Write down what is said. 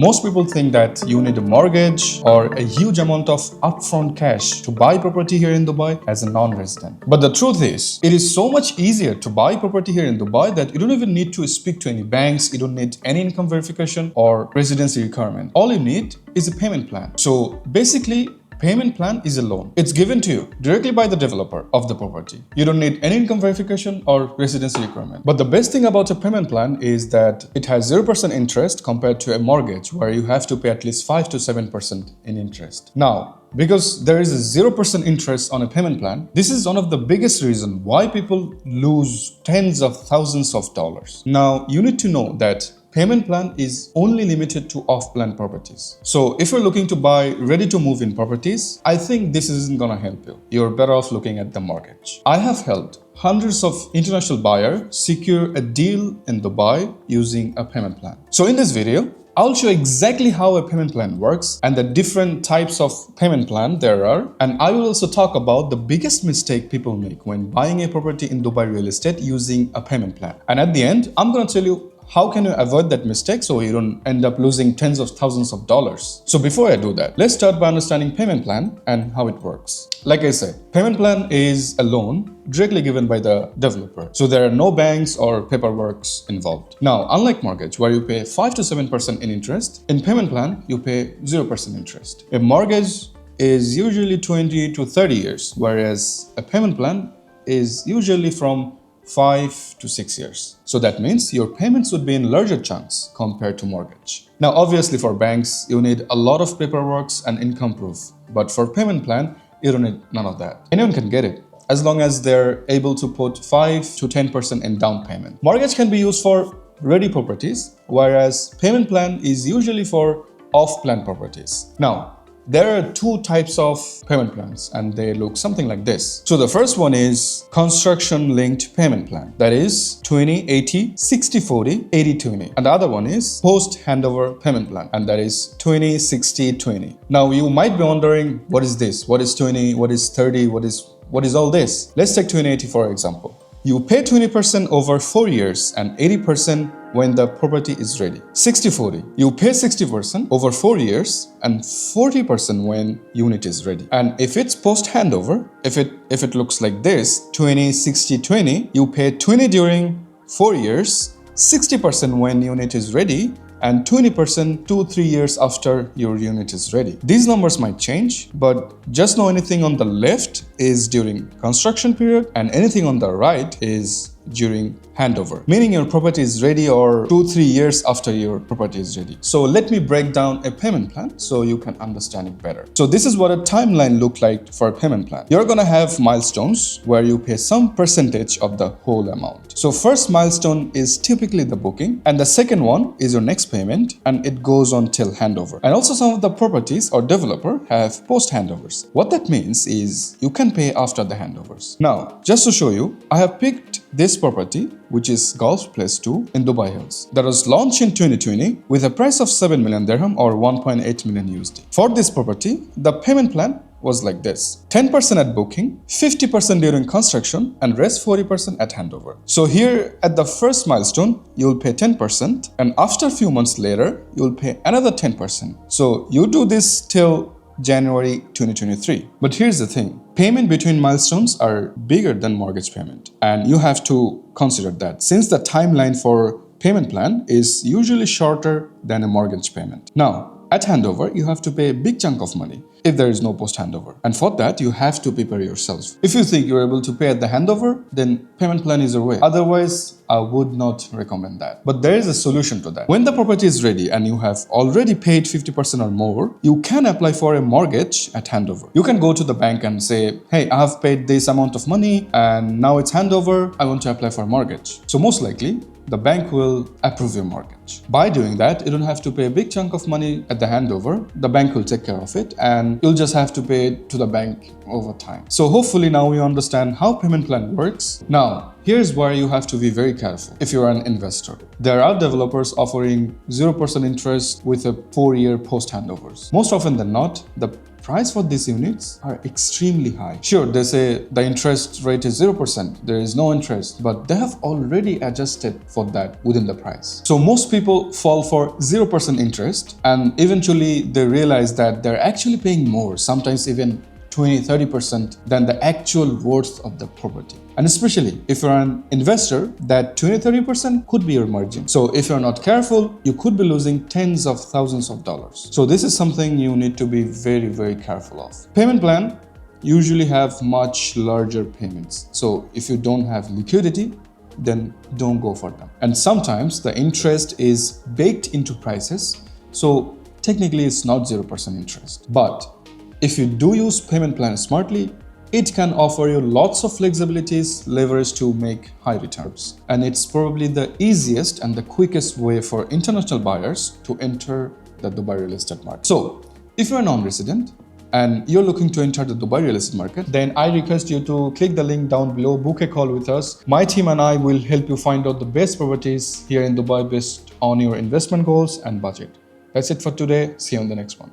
Most people think that you need a mortgage or a huge amount of upfront cash to buy property here in Dubai as a non-resident. But the truth is, it is so much easier to buy property here in Dubai that you don't even need to speak to any banks, you don't need any income verification or residency requirement. All you need is a payment plan. So basically, payment plan is a loan. It's given to you directly by the developer of the property. You don't need any income verification or residency requirement. But the best thing about a payment plan is that it has 0% interest compared to a mortgage where you have to pay at least 5 to 7% in interest. Now, because there is a 0% interest on a payment plan, this is one of the biggest reasons why people lose tens of thousands of dollars. Now, you need to know that payment plan is only limited to off-plan properties. So if you're looking to buy ready-to-move-in properties, I think this isn't gonna help you. You're better off looking at the mortgage. I have helped hundreds of international buyers secure a deal in Dubai using a payment plan. So in this video, I'll show exactly how a payment plan works and the different types of payment plan there are. And I will also talk about the biggest mistake people make when buying a property in Dubai real estate using a payment plan. And at the end, I'm gonna tell you how can you avoid that mistake so you don't end up losing tens of thousands of dollars. So before I do that, let's start by understanding payment plan and how it works. Like I said, payment plan is a loan directly given by the developer. So there are no banks or paperwork involved. Now, unlike mortgage where you pay 5 to 7% in interest, in payment plan you pay 0% interest. A mortgage is usually 20 to 30 years, whereas a payment plan is usually from 5 to 6 years. So that means your payments would be in larger chunks compared to mortgage. Now, obviously for banks, you need a lot of paperwork and income proof. But for payment plan, you don't need none of that. Anyone can get it, as long as they're able to put 5 to 10% in down payment. Mortgage can be used for ready properties, whereas payment plan is usually for off-plan properties. Now, there are two types of payment plans and they look something like this. So the first one is construction linked payment plan. That is 20-80, 60-40, 80-20. And the other one is post handover payment plan. And that is 20-60-20. Now you might be wondering, what is this? What is 20? What is 30? What is all this? Let's take 20-80 for example. You pay 20% over 4 years and 80% when the property is ready. 60-40, you pay 60% over 4 years and 40% when unit is ready. And if it's post handover, if it looks like this, 20-60-20, you pay 20 during 4 years, 60% when unit is ready, and 20% 2-3 years after your unit is ready. These numbers might change, but just know anything on the left is during construction period and anything on the right is during handover, meaning your property is ready or 2-3 years after your property is ready. So let me break down a payment plan so you can understand it better. So this is what a timeline looks like for a payment plan. You're gonna have milestones where you pay some percentage of the whole amount. So first milestone is typically the booking and the second one is your next payment and it goes on till handover. And also some of the properties or developer have post handovers. What that means is you can pay after the handovers. Now, just to show you, I have picked this property, which is Gulf Place 2 in Dubai Hills, that was launched in 2020 with a price of 7 million dirham or 1.8 million USD. For this property, the payment plan was like this: 10% at booking, 50% during construction, and rest 40% at handover. So here at the first milestone, you'll pay 10%, and after a few months later, you'll pay another 10%. So you do this till January 2023. But here's the thing, payment between milestones are bigger than mortgage payment. And you have to consider that since the timeline for payment plan is usually shorter than a mortgage payment. Now, at handover, you have to pay a big chunk of money if there is no post handover. And for that, you have to prepare yourself. If you think you're able to pay at the handover, then payment plan is your way. Otherwise, I would not recommend that. But there is a solution to that. When the property is ready and you have already paid 50% or more, you can apply for a mortgage at handover. You can go to the bank and say, hey, I have paid this amount of money and now it's handover. I want to apply for a mortgage. So most likely, the bank will approve your mortgage. By doing that, you don't have to pay a big chunk of money at the handover. The bank will take care of it and you'll just have to pay it to the bank over time. So hopefully now you understand how payment plan works. Now, here's where you have to be very careful if you're an investor. There are developers offering 0% interest with a 4-year post handovers. Most often than not, the price for these units are extremely high. Sure, they say the interest rate is 0%, there is no interest, but they have already adjusted for that within the price. So most people fall for 0% interest, and eventually they realize that they're actually paying more, sometimes even 20-30% than the actual worth of the property. And especially if you're an investor, that 20-30% could be your margin. So if you're not careful, you could be losing tens of thousands of dollars. So this is something you need to be very careful of. Payment plan usually have much larger payments. So if you don't have liquidity, then don't go for them. And sometimes the interest is baked into prices. So technically it's not 0% interest. But if you do use payment plan smartly, it can offer you lots of flexibilities, leverage to make high returns. And it's probably the easiest and the quickest way for international buyers to enter the Dubai real estate market. So if you're a non-resident and you're looking to enter the Dubai real estate market, then I request you to click the link down below, book a call with us. My team and I will help you find out the best properties here in Dubai based on your investment goals and budget. That's it for today. See you on the next one.